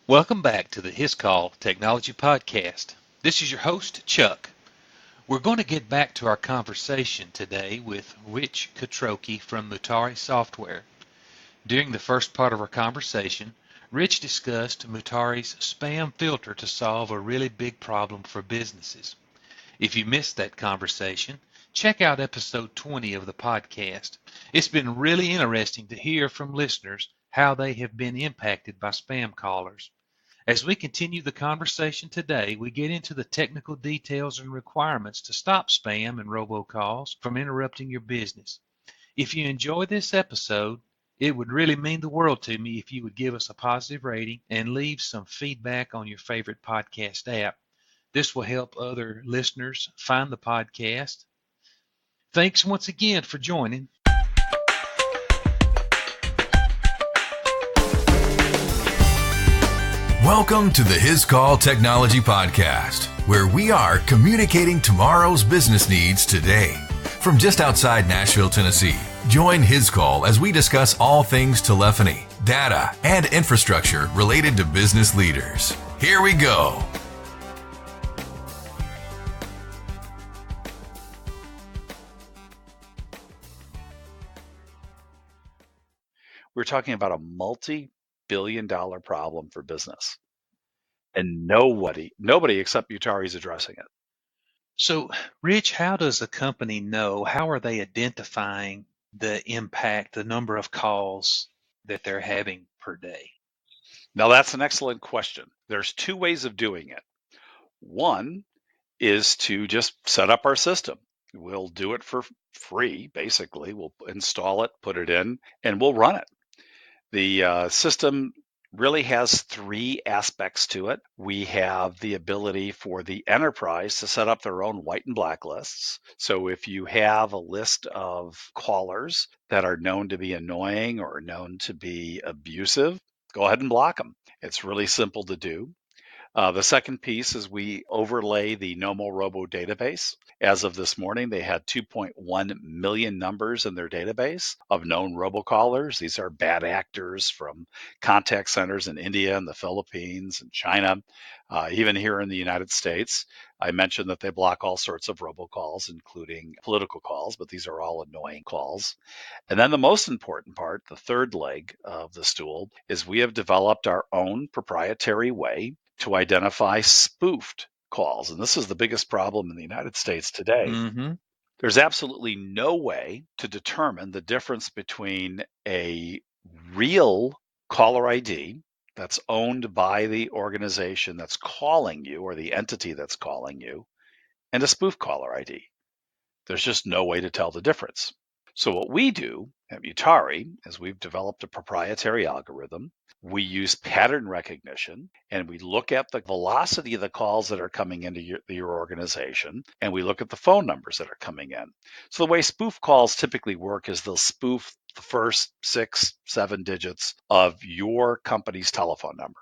Welcome back to the His Call Technology Podcast. This is your host, Chuck. We're going to get back to our conversation today with Rich Quatrocchi from Mutare Software. During the first part of our conversation, Rich discussed Mutare's spam filter to solve a really big problem for businesses. If you missed that conversation, check out episode 20 of the podcast. It's been really interesting to hear from listeners how they have been impacted by spam callers. As we continue the conversation today, we get into the technical details and requirements to stop spam and robocalls from interrupting your business. If you enjoy this episode, it would really mean the world to me if you would give us a positive rating and leave some feedback on your favorite podcast app. This will help other listeners find the podcast. Thanks once again for joining. Welcome to the His Call Technology Podcast, where we are communicating tomorrow's business needs today. From just outside Nashville, Tennessee, join His Call as we discuss all things telephony, data, and infrastructure related to business leaders. Here we go. We're talking about a multi-billion-dollar problem for business, and nobody except Mutare is addressing it. So, Rich, how does a company know? How are they identifying the impact, the number of calls that they're having per day? Now, that's an excellent question. There's two ways of doing it. One is to just set up our system. We'll do it for free, basically. We'll install it, put it in, and we'll run it. The system really has three aspects to it. We have the ability for the enterprise to set up their own white and black lists. So if you have a list of callers that are known to be annoying or known to be abusive, go ahead and block them. It's really simple to do. The second piece is we overlay the Nomo Robo database. As of this morning, they had 2.1 million numbers in their database of known robocallers. These are bad actors from contact centers in India and the Philippines and China, even here in the United States. I mentioned that they block all sorts of robocalls, including political calls, but these are all annoying calls. And then the most important part, the third leg of the stool, is we have developed our own proprietary way to identify spoofed calls. And this is the biggest problem in the United States today. Mm-hmm. There's absolutely no way to determine the difference between a real caller ID that's owned by the organization that's calling you or the entity that's calling you and a spoof caller ID. There's just no way to tell the difference. So what we do at Mutare is we've developed a proprietary algorithm. We use pattern recognition, and we look at the velocity of the calls that are coming into your organization, and we look at the phone numbers that are coming in. So the way spoof calls typically work is they'll spoof the first 6, 7 digits of your company's telephone number.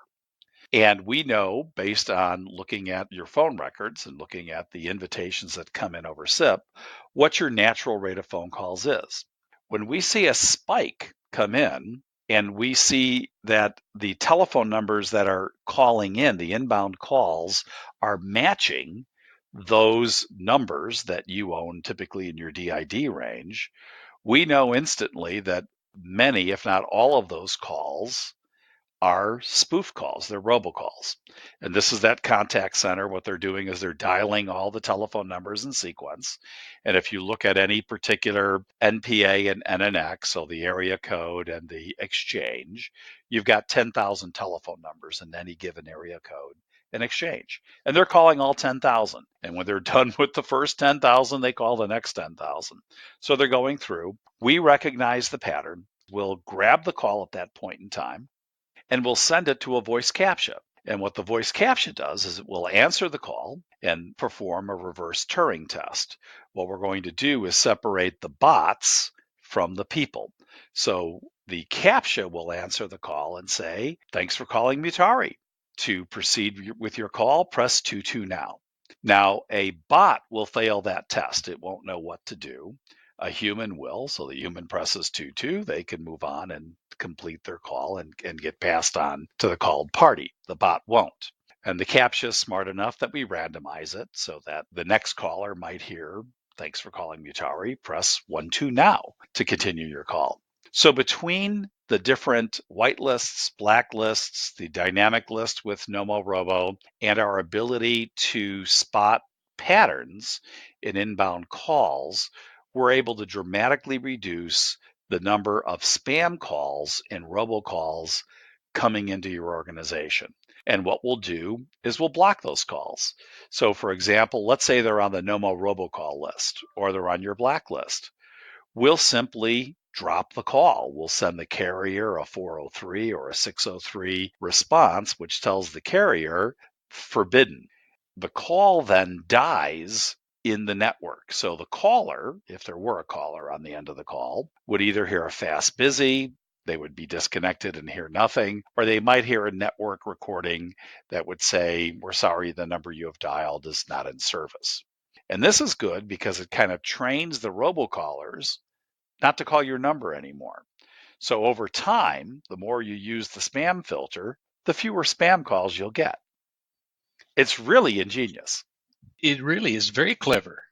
And we know, based on looking at your phone records and looking at the invitations that come in over SIPP, what your natural rate of phone calls is. When we see a spike come in and we see that the telephone numbers that are calling in, the inbound calls, are matching those numbers that you own typically in your DID range, we know instantly that many, if not all of those calls are spoof calls. They're robocalls. And this is that contact center. What they're doing is they're dialing all the telephone numbers in sequence. And if you look at any particular NPA and NNX, so the area code and the exchange, you've got 10,000 telephone numbers in any given area code and exchange. And they're calling all 10,000. And when they're done with the first 10,000, they call the next 10,000. So they're going through. We recognize the pattern. We'll grab the call at that point in time, and we'll send it to a voice CAPTCHA. And what the voice CAPTCHA does is it will answer the call and perform a reverse Turing test. What we're going to do is separate the bots from the people. So the CAPTCHA will answer the call and say, "Thanks for calling Mutare. To proceed with your call, press 22 now." Now, a bot will fail that test. It won't know what to do. A human will, so the human presses 2-2, they can move on and complete their call and get passed on to the called party. The bot won't. And the CAPTCHA is smart enough that we randomize it so that the next caller might hear, "Thanks for calling Mutare, press 1-2 now to continue your call." So between the different white lists, black lists, the dynamic list with NomoRobo, and our ability to spot patterns in inbound calls, we're able to dramatically reduce the number of spam calls and robocalls coming into your organization. And what we'll do is we'll block those calls. So for example, let's say they're on the Nomo robocall list or they're on your blacklist. We'll simply drop the call. We'll send the carrier a 403 or a 603 response, which tells the carrier forbidden. The call then dies in the network. So the caller, if there were a caller on the end of the call, would either hear a fast busy, they would be disconnected and hear nothing, or they might hear a network recording that would say, "We're sorry, the number you have dialed is not in service." And this is good because it kind of trains the robocallers not to call your number anymore. So over time, the more you use the spam filter, the fewer spam calls you'll get. It's really ingenious. It really is very clever.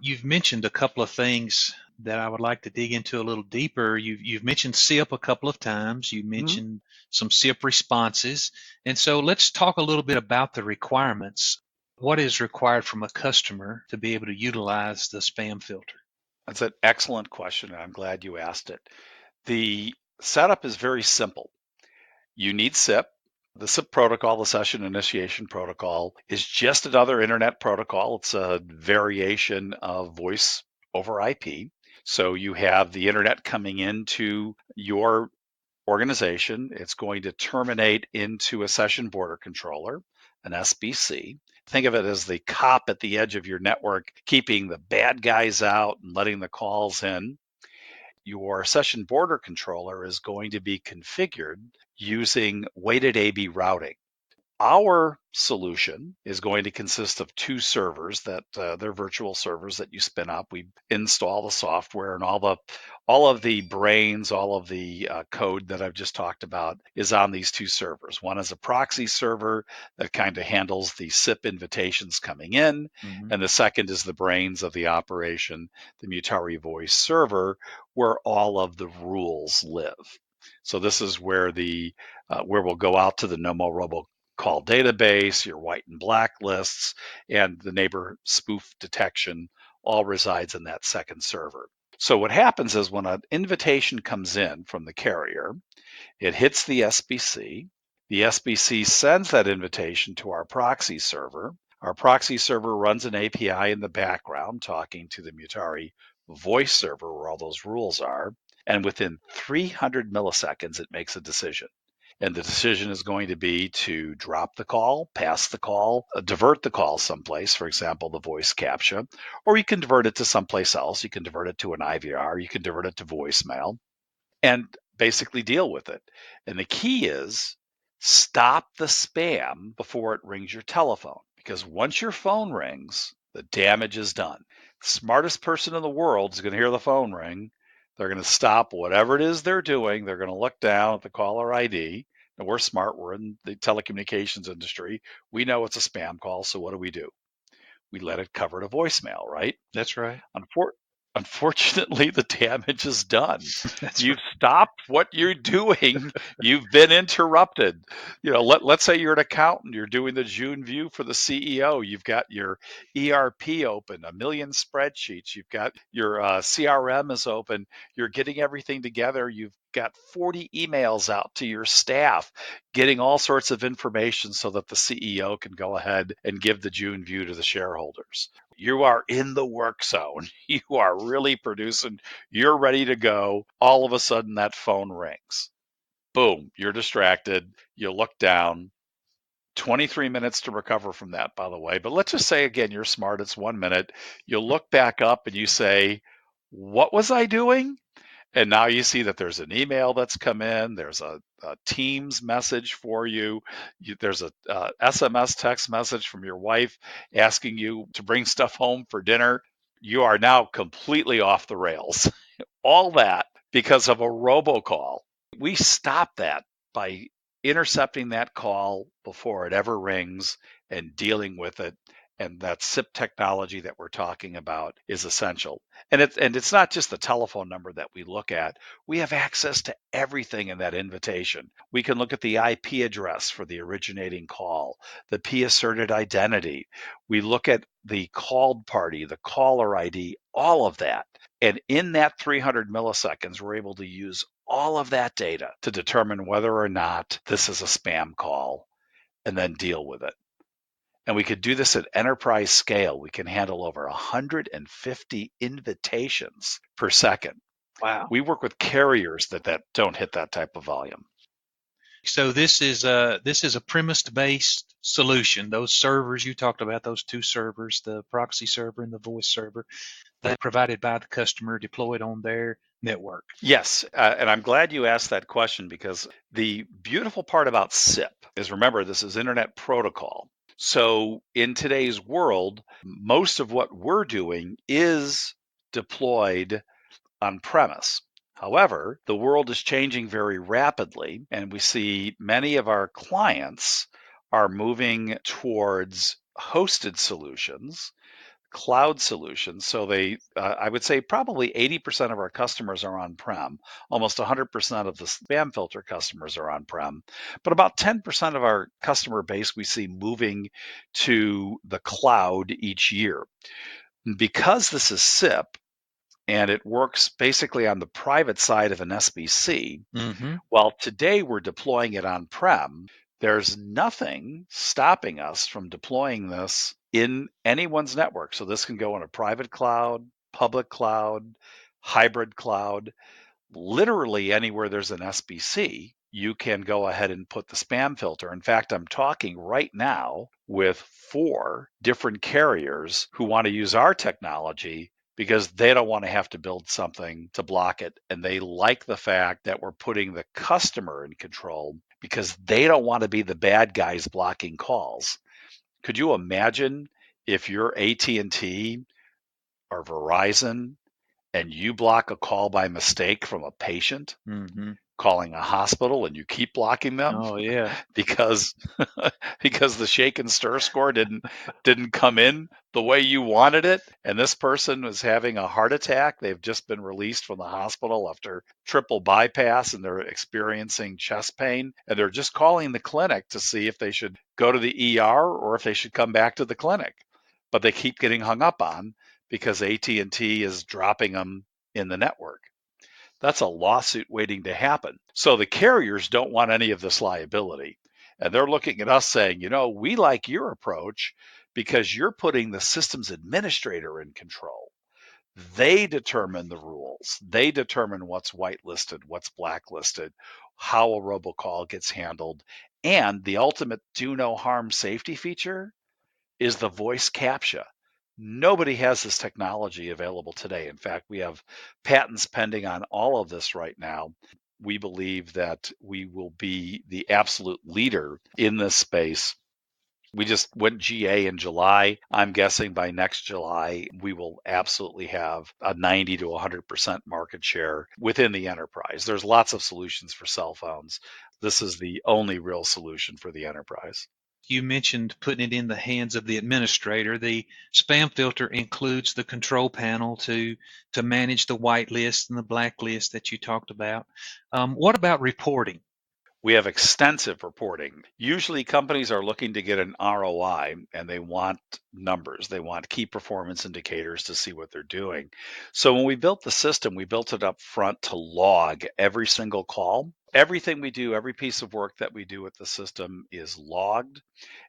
You've mentioned a couple of things that I would like to dig into a little deeper. You've mentioned SIPP a couple of times. You mentioned some SIPP responses. And so let's talk a little bit about the requirements. What is required from a customer to be able to utilize the spam filter? That's an excellent question, and I'm glad you asked it. The setup is very simple. You need SIPP. The SIPP protocol, the session initiation protocol, is just another internet protocol. It's a variation of voice over IP. So you have the internet coming into your organization. It's going to terminate into a session border controller, an SBC. Think of it as the cop at the edge of your network, keeping the bad guys out and letting the calls in. Your session border controller is going to be configured using weighted AB routing. Our solution is going to consist of two servers that they're virtual servers that you spin up. We install the software and all of the brains, all of the code that I've just talked about is on these two servers. One is a proxy server that kind of handles the SIP invitations coming in, and the second is the brains of the operation, the Mutare voice server, where all of the rules live. So this is where where we'll go out to the Nomo Robo call database, your white and black lists, and the neighbor spoof detection all resides in that second server. So what happens is when an invitation comes in from the carrier, it hits the SBC. The SBC sends that invitation to our proxy server. Our proxy server runs an API in the background talking to the Mutare voice server where all those rules are. And within 300 milliseconds, it makes a decision. And the decision is going to be to drop the call, pass the call, divert the call someplace, for example, the voice CAPTCHA, or you can divert it to someplace else. You can divert it to an IVR, you can divert it to voicemail, and basically deal with it. And the key is stop the spam before it rings your telephone, because once your phone rings, the damage is done. The smartest person in the world is going to hear the phone ring. They're going to stop whatever it is they're doing. They're going to look down at the caller ID. And we're smart. We're in the telecommunications industry. We know it's a spam call. So what do? We let it cover to voicemail, right? That's right. Unfortunately, the damage is done. That's You've right. stopped what you're doing. You've been interrupted. Let's say you're an accountant. You're doing the June view for the CEO. You've got your ERP open, a million spreadsheets. You've got your CRM is open. You're getting everything together. You've got 40 emails out to your staff, getting all sorts of information so that the CEO can go ahead and give the June view to the shareholders. You are in the work zone. You are really producing. You're ready to go. All of a sudden, that phone rings. Boom, you're distracted. You look down. 23 minutes to recover from that, by the way. But let's just say, again, you're smart. It's 1 minute. You look back up and you say, what was I doing? And now you see that there's an email that's come in. There's a Teams message for you. There's a SMS text message from your wife asking you to bring stuff home for dinner. You are now completely off the rails. All that because of a robocall. We stop that by intercepting that call before it ever rings and dealing with it. And that SIPP technology that we're talking about is essential. And it's not just the telephone number that we look at. We have access to everything in that invitation. We can look at the IP address for the originating call, the P asserted identity. We look at the called party, the caller ID, all of that. And in that 300 milliseconds, we're able to use all of that data to determine whether or not this is a spam call and then deal with it. And we could do this at enterprise scale. We can handle over 150 invitations per second. Wow. We work with carriers that don't hit that type of volume. So this is a premise-based solution. Those servers you talked about, those two servers, the proxy server and the voice server, they're provided by the customer, deployed on their network. Yes, and I'm glad you asked that question, because the beautiful part about SIP is, remember, this is Internet Protocol. So in today's world, most of what we're doing is deployed on premise. However, the world is changing very rapidly, and we see many of our clients are moving towards hosted solutions, cloud solutions. So I would say probably 80% of our customers are on-prem. Almost 100% of the spam filter customers are on-prem. But about 10% of our customer base we see moving to the cloud each year. Because this is SIP, and it works basically on the private side of an SBC, while today we're deploying it on-prem, there's nothing stopping us from deploying this in anyone's network. So this can go in a private cloud, public cloud, hybrid cloud, literally anywhere there's an SBC, you can go ahead and put the spam filter. In fact, I'm talking right now with 4 different carriers who want to use our technology because they don't want to have to build something to block it. And they like the fact that we're putting the customer in control because they don't want to be the bad guys blocking calls. Could you imagine if you're AT&T or Verizon and you block a call by mistake from a patient calling a hospital, and you keep blocking them? Oh yeah, because the shake and stir score didn't come in the way you wanted it, and this person was having a heart attack. They've just been released from the hospital after triple bypass, and they're experiencing chest pain, and they're just calling the clinic to see if they should go to the ER or if they should come back to the clinic. But they keep getting hung up on because AT&T is dropping them in the network. That's a lawsuit waiting to happen. So the carriers don't want any of this liability. And they're looking at us saying, we like your approach because you're putting the systems administrator in control. They determine the rules. They determine what's whitelisted, what's blacklisted, how a robocall gets handled. And the ultimate do no harm safety feature is the voice CAPTCHA. Nobody has this technology available today. In fact, we have patents pending on all of this right now. We believe that we will be the absolute leader in this space. We just went GA in July. I'm guessing by next July, we will absolutely have a 90 to 100% market share within the enterprise. There's lots of solutions for cell phones. This is the only real solution for the enterprise. You mentioned putting it in the hands of the administrator. The spam filter includes the control panel to manage the whitelist and the blacklist that you talked about. What about reporting? We have extensive reporting. Usually companies are looking to get an ROI, and they want numbers. They want key performance indicators to see what they're doing. So when we built the system, we built it up front to log every single call. Everything we do, every piece of work that we do with the system is logged,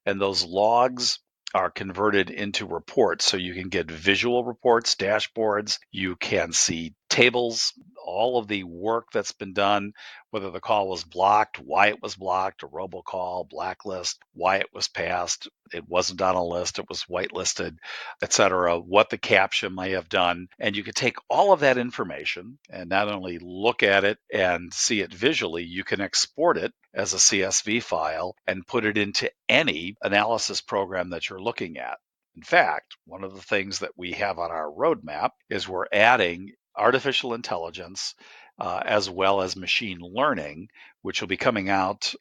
and those logs are converted into reports. So you can get visual reports, dashboards, you can see tables, all of the work that's been done, whether the call was blocked, why it was blocked, a robocall, blacklist, why it was passed, it wasn't on a list, it was whitelisted, etc., what the CAPTCHA may have done. And you can take all of that information and not only look at it and see it visually, you can export it as a CSV file and put it into any analysis program that you're looking at. In fact, one of the things that we have on our roadmap is we're adding artificial intelligence as well as machine learning, which will be coming out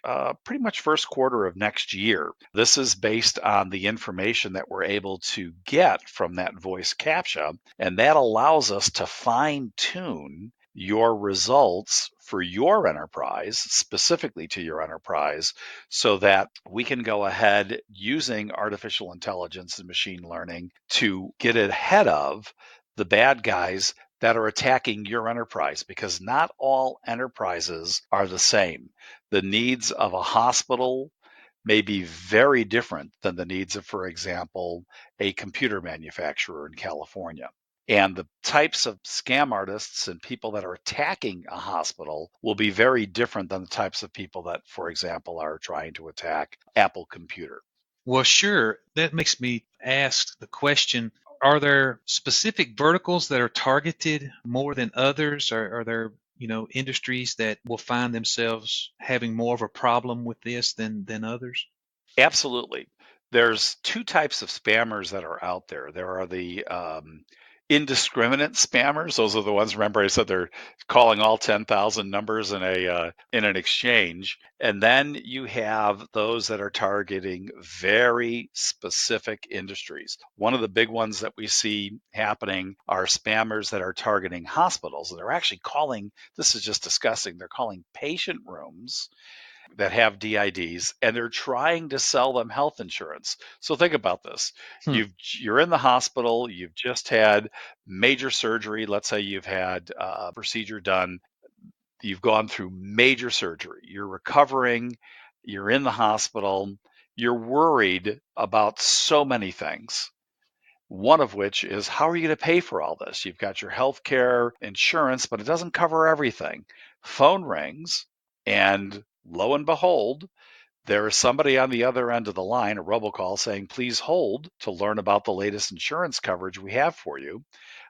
pretty much first quarter of next year. This is based on the information that we're able to get from that voice captcha, and that allows us to fine tune your results for your enterprise, specifically to your enterprise, so that we can go ahead using artificial intelligence and machine learning to get ahead of the bad guys that are attacking your enterprise, because not all enterprises are the same. The needs of a hospital may be very different than the needs of, for example, a computer manufacturer in California. And the types of scam artists and people that are attacking a hospital will be very different than the types of people that, for example, are trying to attack Apple Computer. Well, sure. That makes me ask the question, are there specific verticals that are targeted more than others? Are there, industries that will find themselves having more of a problem with this than others? Absolutely. There's two types of spammers that are out there. There are the indiscriminate spammers. Those are the ones. Remember, I said they're calling all 10,000 numbers in an exchange. And then you have those that are targeting very specific industries. One of the big ones that we see happening are spammers that are targeting hospitals. They're actually calling. This is just disgusting. They're calling patient rooms that have DIDs, and they're trying to sell them health insurance. So think about this. Hmm. You're in the hospital, you've just had major surgery. Let's say you've had a procedure done. You've gone through major surgery. You're recovering. You're in the hospital. You're worried about so many things. One of which is, how are you going to pay for all this? You've got your health care insurance, but it doesn't cover everything. Phone rings, and lo and behold, there is somebody on the other end of the line, a robocall, saying, please hold to learn about the latest insurance coverage we have for you.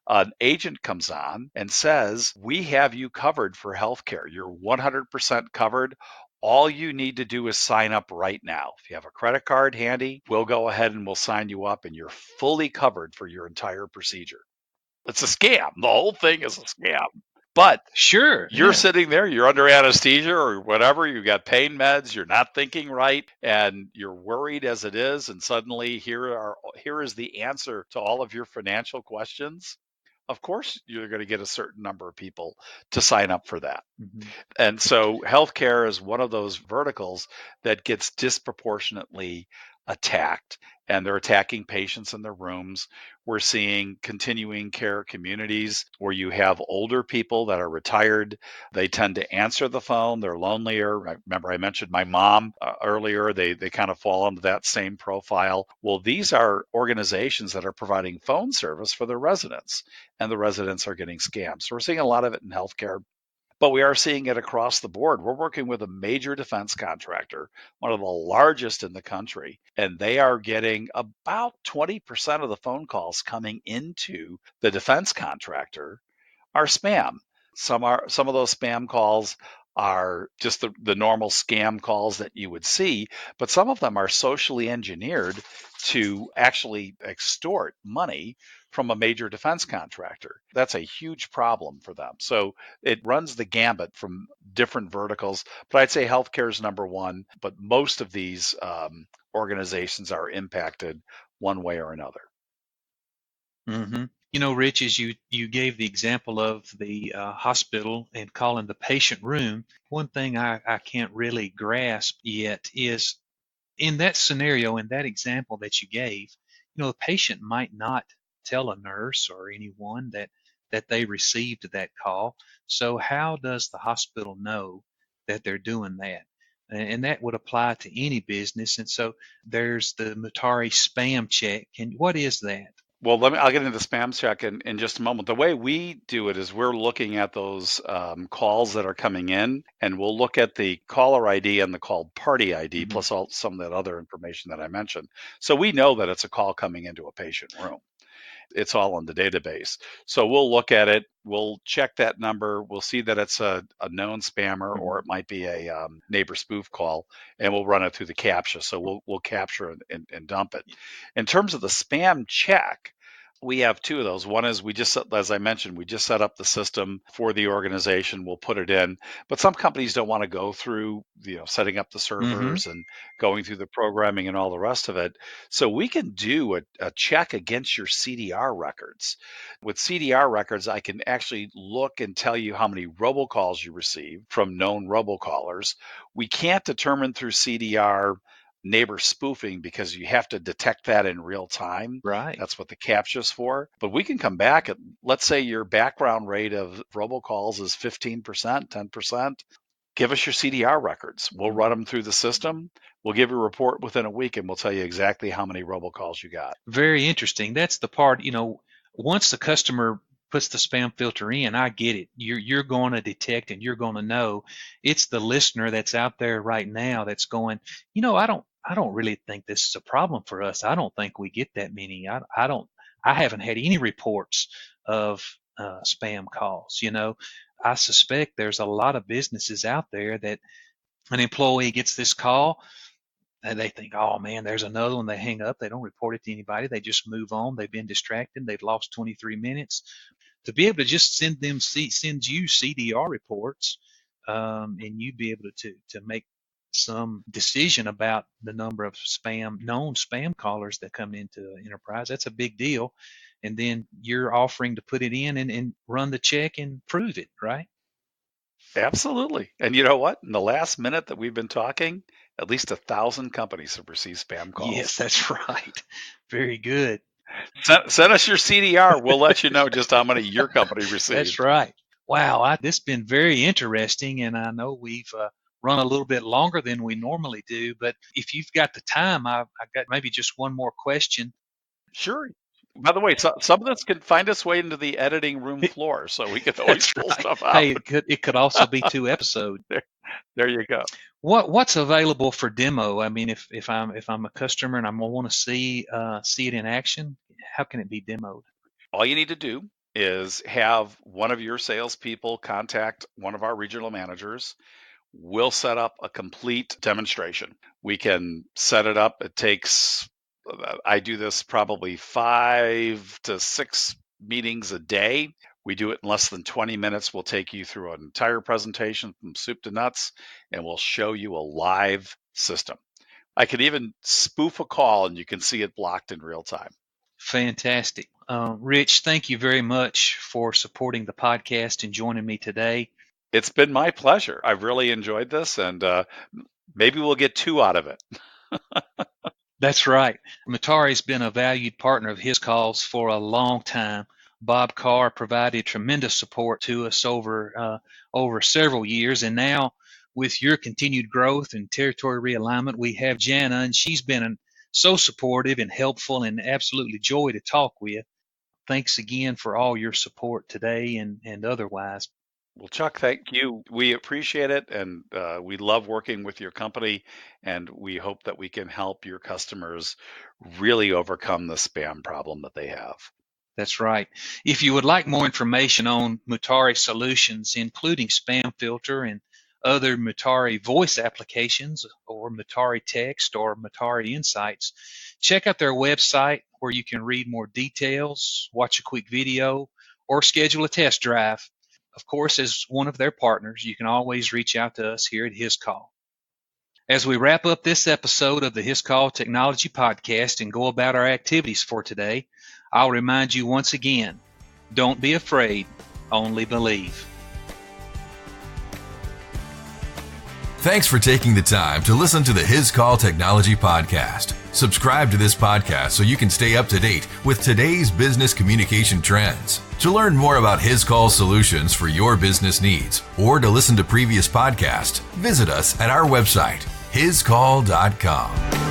An agent comes on and says, we have you covered for healthcare. You're 100% covered. All you need to do is sign up right now. If you have a credit card handy, we'll go ahead and we'll sign you up, and you're fully covered for your entire procedure. It's a scam. The whole thing is a scam. But Sure. you're Yeah. sitting there, you're under anesthesia or whatever, you got pain meds, you're not thinking right, and you're worried as it is, and suddenly here is the answer to all of your financial questions. Of course, you're going to get a certain number of people to sign up for that. Mm-hmm. And so healthcare is one of those verticals that gets disproportionately attacked, and they're attacking patients in their rooms. We're seeing continuing care communities where you have older people that are retired. They tend to answer the phone. They're lonelier. Remember, I mentioned my mom earlier. They kind of fall into that same profile. Well, these are organizations that are providing phone service for their residents, and the residents are getting scammed. So we're seeing a lot of it in healthcare. But we are seeing it across the board. We're working with a major defense contractor, one of the largest in the country, and they are getting about 20% of the phone calls coming into the defense contractor are spam. Some of those spam calls are just the normal scam calls that you would see, but some of them are socially engineered to actually extort money from a major defense contractor. That's a huge problem for them. So it runs the gambit from different verticals, but I'd say healthcare is number one, but most of these organizations are impacted one way or another. Mm-hmm. Rich, as you gave the example of the hospital and calling the patient room, one thing I can't really grasp yet is in that scenario, in that example that you gave, the patient might not tell a nurse or anyone that they received that call. So how does the hospital know that they're doing that? And that would apply to any business. And so there's the Mutare spam check. And what is that? Well, I'll get into the spam check in just a moment. The way we do it is we're looking at those calls that are coming in, and we'll look at the caller ID and the called party ID, Mm-hmm. plus some of that other information that I mentioned. So we know that it's a call coming into a patient room. It's all in the database. So we'll look at it. We'll check that number. We'll see that it's a known spammer, or it might be a neighbor spoof call, and we'll run it through the CAPTCHA. So we'll capture and dump it. In terms of the spam check, we have two of those. One is as I mentioned, we just set up the system for the organization. We'll put it in, but some companies don't want to go through, setting up the servers and going through the programming and all the rest of it. So we can do a check against your CDR records. With CDR records, I can actually look and tell you how many robocalls you received from known robocallers. We can't determine through CDR neighbor spoofing because you have to detect that in real time. Right. That's what the CAPTCHA is for. But we can come back at, let's say your background rate of robocalls is 15%, 10%. Give us your CDR records. We'll run them through the system. We'll give you a report within a week, and we'll tell you exactly how many robocalls you got. Very interesting. That's the part, once the customer puts the spam filter in, I get it. You're going to detect and you're going to know. It's the listener that's out there right now that's going, I don't really think this is a problem for us. I don't think we get that many. I haven't had any reports of spam calls. I suspect there's a lot of businesses out there that an employee gets this call and they think, oh man, there's another one. They hang up. They don't report it to anybody. They just move on. They've been distracted. They've lost 23 minutes. To be able to just send you CDR reports, and you be able to make some decision about the number of known spam callers that come into enterprise, that's a big deal. And then you're offering to put it in and run the check and prove it, right? Absolutely. And you know what? In the last minute that we've been talking, at least 1,000 companies have received spam calls. Yes, that's right. Very good. Send us your CDR. We'll let you know just how many your company received. That's right. Wow, this has been very interesting, and I know we've run a little bit longer than we normally do, but if you've got the time, I've got maybe just one more question. Sure. By the way, some of this can find its way into the editing room floor, so we can always pull stuff out. Hey, it could also be 2 episodes. There you go. What's available for demo? I mean, if I'm a customer and I'm gonna want to see it in action, how can it be demoed? All you need to do is have one of your salespeople contact one of our regional managers. We'll set up a complete demonstration. We can set it up. It takes, I do this probably 5 to 6 meetings a day. We do it in less than 20 minutes. We'll take you through an entire presentation from soup to nuts, and we'll show you a live system. I could even spoof a call, and you can see it blocked in real time. Fantastic. Rich, thank you very much for supporting the podcast and joining me today. It's been my pleasure. I've really enjoyed this, and maybe we'll get 2 out of it. That's right. Mutare's been a valued partner of His Calls for a long time. Bob Carr provided tremendous support to us over several years, and now with your continued growth and territory realignment, we have Jana, and she's been so supportive and helpful and absolutely joy to talk with. Thanks again for all your support today and otherwise. Well, Chuck, thank you. We appreciate it, and we love working with your company, and we hope that we can help your customers really overcome the spam problem that they have. That's right. If you would like more information on Mutare solutions, including Spam Filter and other Mutare voice applications or Mutare Text or Mutare Insights, check out their website where you can read more details, watch a quick video, or schedule a test drive. Of course, as one of their partners, you can always reach out to us here at His Call. As we wrap up this episode of the His Call Technology Podcast and go about our activities for today, I'll remind you once again, don't be afraid, only believe. Thanks for taking the time to listen to the His Call Technology Podcast. Subscribe to this podcast so you can stay up to date with today's business communication trends. To learn more about His Call solutions for your business needs or to listen to previous podcasts, visit us at our website, hiscall.com.